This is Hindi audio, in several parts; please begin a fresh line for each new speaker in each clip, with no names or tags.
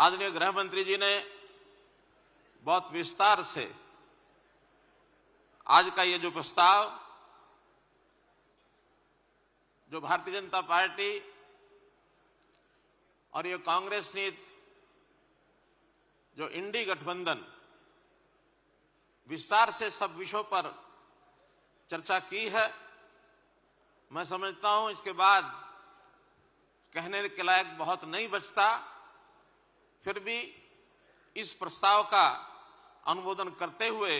आदरणीय गृह मंत्री जी ने बहुत विस्तार से आज का ये जो प्रस्ताव जो भारतीय जनता पार्टी और ये कांग्रेस नीति जो इंडी गठबंधन विस्तार से सब विषयों पर चर्चा की है, मैं समझता हूं इसके बाद कहने के लायक बहुत नहीं बचता। फिर भी इस प्रस्ताव का अनुमोदन करते हुए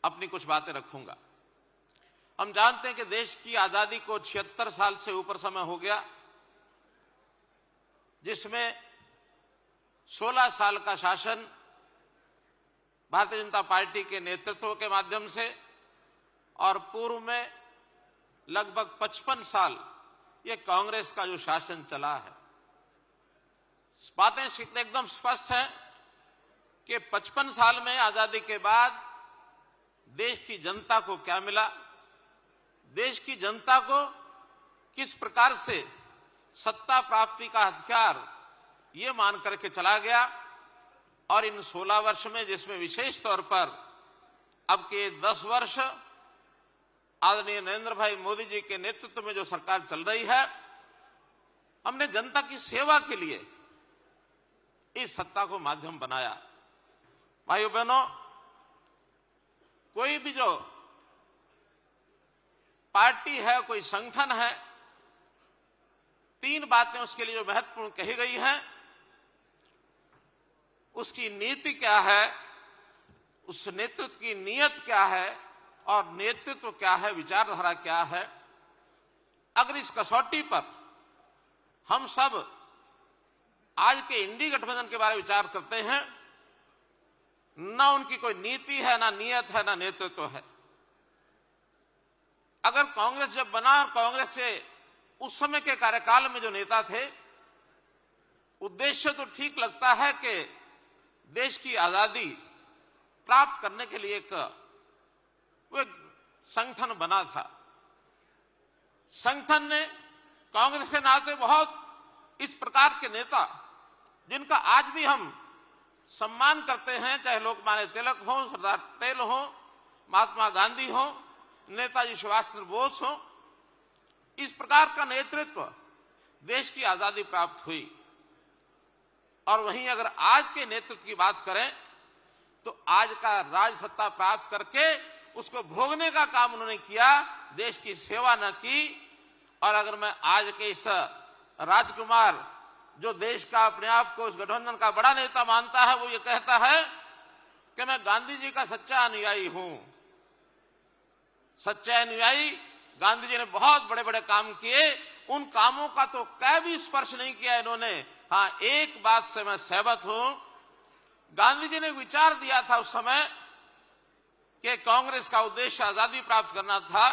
अपनी कुछ बातें रखूंगा। हम जानते हैं कि देश की आजादी को 76 साल से ऊपर समय हो गया, जिसमें 16 साल का शासन भारतीय जनता पार्टी के नेतृत्व के माध्यम से और पूर्व में लगभग 55 साल ये कांग्रेस का जो शासन चला है। बातें एकदम स्पष्ट है कि 55 साल में आजादी के बाद देश की जनता को क्या मिला, देश की जनता को किस प्रकार से सत्ता प्राप्ति का हथियार ये मान करके चला गया। और इन 16 वर्ष में, जिसमें विशेष तौर पर अब के 10 वर्ष आदरणीय नरेंद्र भाई मोदी जी के नेतृत्व में जो सरकार चल रही है, हमने जनता की सेवा के लिए इस सत्ता को माध्यम बनाया। भाइयों बहनों, कोई भी जो पार्टी है, कोई संगठन है, 3 बातें उसके लिए जो महत्वपूर्ण कही गई हैं, उसकी नीति क्या है, उस नेतृत्व की नीयत क्या है और नेतृत्व क्या है, विचारधारा क्या है। अगर इस कसौटी पर हम सब आज के इंडी गठबंधन के बारे में विचार करते हैं, ना उनकी कोई नीति है, ना नीयत है, ना नेतृत्व है। अगर कांग्रेस जब बना, कांग्रेस के उस समय के कार्यकाल में जो नेता थे, उद्देश्य तो ठीक लगता है कि देश की आजादी प्राप्त करने के लिए वो एक संगठन बना था। संगठन ने कांग्रेस के नाते बहुत इस प्रकार के नेता जिनका आज भी हम सम्मान करते हैं, चाहे लोकमान्य तिलक हो, सरदार पटेल हो, महात्मा गांधी हो, नेताजी सुभाष चंद्र बोस हो, इस प्रकार का नेतृत्व देश की आजादी प्राप्त हुई। और वहीं अगर आज के नेतृत्व की बात करें तो आज का राज सत्ता प्राप्त करके उसको भोगने का काम उन्होंने किया, देश की सेवा न की। और अगर मैं आज के इस राजकुमार जो देश का अपने आप को इस गठबंधन का बड़ा नेता मानता है, वो ये कहता है कि मैं गांधी जी का सच्चा अनुयायी हूं। सच्चा अनुयायी, गांधी जी ने बहुत बड़े बड़े काम किए, उन कामों का तो कै भी स्पर्श नहीं किया इन्होंने। हां, एक बात से मैं सहमत हूं, गांधी जी ने विचार दिया था उस समय कि कांग्रेस का उद्देश्य आजादी प्राप्त करना था,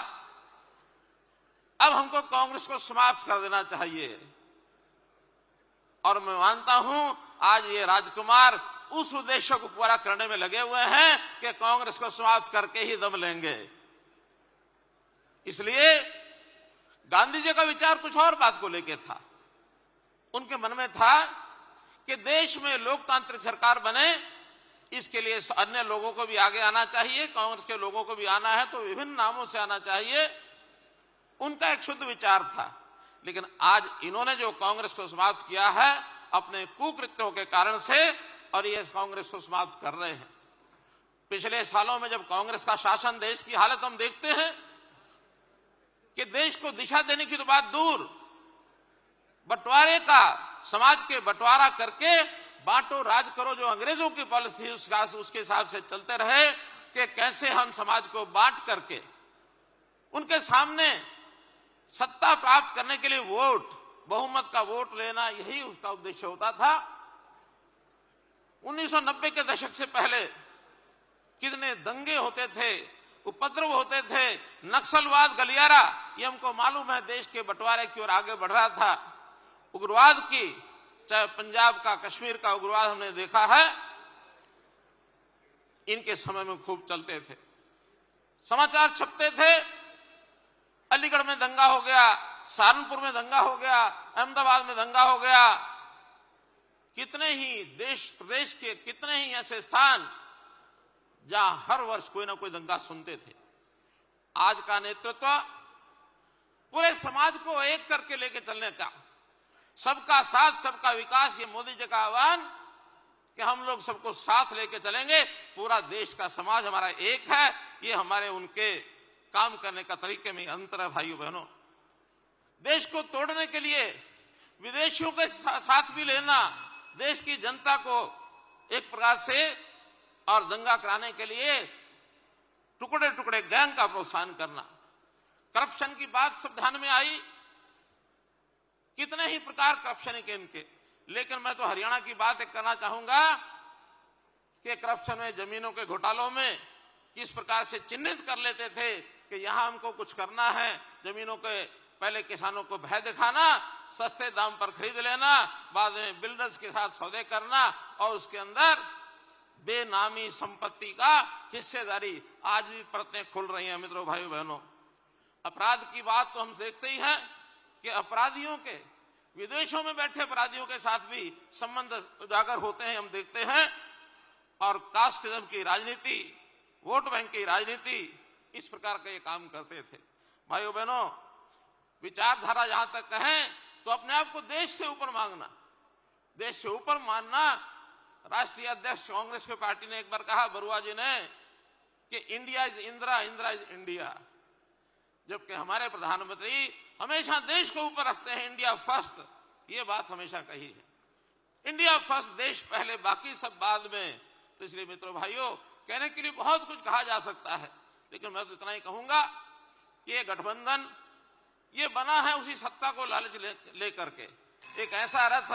अब हमको कांग्रेस को समाप्त कर देना चाहिए। और मैं मानता हूं आज ये राजकुमार उस उद्देश्य को पूरा करने में लगे हुए हैं कि कांग्रेस को समाप्त करके ही दम लेंगे। इसलिए गांधी जी का विचार कुछ और बात को लेकर था। उनके मन में था कि देश में लोकतांत्रिक सरकार बने, इसके लिए अन्य लोगों को भी आगे आना चाहिए, कांग्रेस के लोगों को भी आना है तो विभिन्न नामों से आना चाहिए। उनका एक शुद्ध विचार था। लेकिन आज इन्होंने जो कांग्रेस को समाप्त किया है अपने कुकृत्यों के कारण से, और ये कांग्रेस को समाप्त कर रहे हैं। पिछले सालों में जब कांग्रेस का शासन, देश की हालत हम देखते हैं कि देश को दिशा देने की तो बात दूर, बंटवारे का, समाज के बंटवारा करके बांटो राज करो जो अंग्रेजों की पॉलिसी उसके हिसाब से चलते रहे कि कैसे हम समाज को बांट करके उनके सामने सत्ता प्राप्त करने के लिए वोट, बहुमत का वोट लेना, यही उसका उद्देश्य होता था। 1990 के दशक से पहले कितने दंगे होते थे, उपद्रव होते थे, नक्सलवाद, गलियारा, ये हमको मालूम है देश के बंटवारे की ओर आगे बढ़ रहा था। उग्रवाद की, चाहे पंजाब का, कश्मीर का उग्रवाद हमने देखा है, इनके समय में खूब चलते थे। समाचार छपते थे, अलीगढ़ में दंगा हो गया, सहारनपुर में दंगा हो गया, अहमदाबाद में दंगा हो गया, कितने ही देश प्रदेश के कितने ही ऐसे स्थान जहां हर वर्ष कोई ना कोई दंगा सुनते थे। आज का नेतृत्व पूरे समाज को एक करके लेके चलने का, सबका साथ सबका विकास, ये मोदी जी का आह्वान कि हम लोग सबको साथ लेके चलेंगे, पूरा देश का समाज हमारा एक है, ये हमारे उनके काम करने का तरीके में अंतर है। भाइयों बहनों, देश को तोड़ने के लिए विदेशियों के साथ भी लेना, देश की जनता को एक प्रकार से और दंगा कराने के लिए टुकड़े टुकड़े गैंग का प्रोत्साहन करना। करप्शन की बात सब ध्यान में आई, कितने ही प्रकार करप्शन के इनके, लेकिन मैं तो हरियाणा की बात एक करना चाहूंगा कि करप्शन में, जमीनों के घोटालों में किस प्रकार से चिन्हित कर लेते थे कि यहां हमको कुछ करना है, जमीनों के पहले किसानों को भय दिखाना, सस्ते दाम पर खरीद लेना, बाद में बिल्डर्स के साथ सौदे करना और उसके अंदर बेनामी संपत्ति का हिस्सेदारी आज भी परतें खुल रही हैं। मित्रों, भाइयों बहनों, अपराध की बात तो हम देखते ही हैं कि अपराधियों के, विदेशों में बैठे अपराधियों के साथ भी संबंध उजागर होते हैं, हम देखते हैं। और कास्टिज्म की राजनीति, वोट बैंक की राजनीति, इस प्रकार का ये काम करते थे। भाइयों बहनों, विचारधारा जहां तक कहें तो अपने आप को देश से ऊपर मांगना, देश से ऊपर मानना। राष्ट्रीय अध्यक्ष कांग्रेस की पार्टी ने एक बार कहा, बरुआ जी ने, कि India is Indira, Indira is India, जबकि हमारे प्रधानमंत्री हमेशा देश को ऊपर रखते हैं, इंडिया फर्स्ट, ये बात हमेशा कही है। इंडिया फर्स्ट, देश पहले, बाकी सब बाद में। तो इसलिए मित्रों भाइयों, कहने के लिए बहुत कुछ कहा जा सकता है, लेकिन मैं तो इतना ही कहूंगा कि ये गठबंधन ये बना है उसी सत्ता को लालच लेकर के, एक ऐसा रथ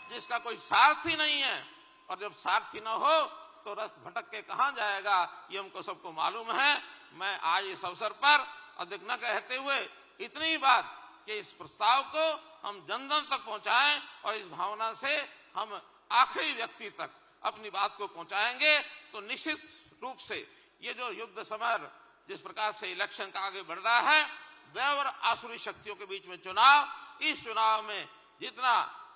जिसका कोई सारथी नहीं है, और जब सारथी न हो तो रथ भटक के कहां जाएगा, ये हमको सबको मालूम है। मैं आज इस अवसर पर अधिक न कहते हुए इतनी ही बात कि इस प्रस्ताव को हम जन जन तक पहुंचाएं और इस भावना से हम आखिरी व्यक्ति तक अपनी बात को पहुंचाएंगे, तो निश्चित रूप से ये जो युद्ध समर जिस प्रकार से इलेक्शन का आगे बढ़ रहा है, दैव और आसुरी शक्तियों के बीच में चुनाव, इस चुनाव में जितना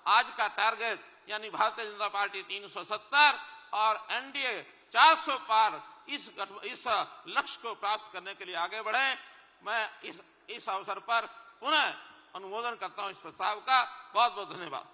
आज का टारगेट यानी भारतीय जनता पार्टी 370 और एनडीए 400 पार, इस लक्ष्य को प्राप्त करने के लिए आगे बढ़े। मैं इस अवसर पर पुनः अनुमोदन करता हूं इस प्रस्ताव का। बहुत बहुत धन्यवाद।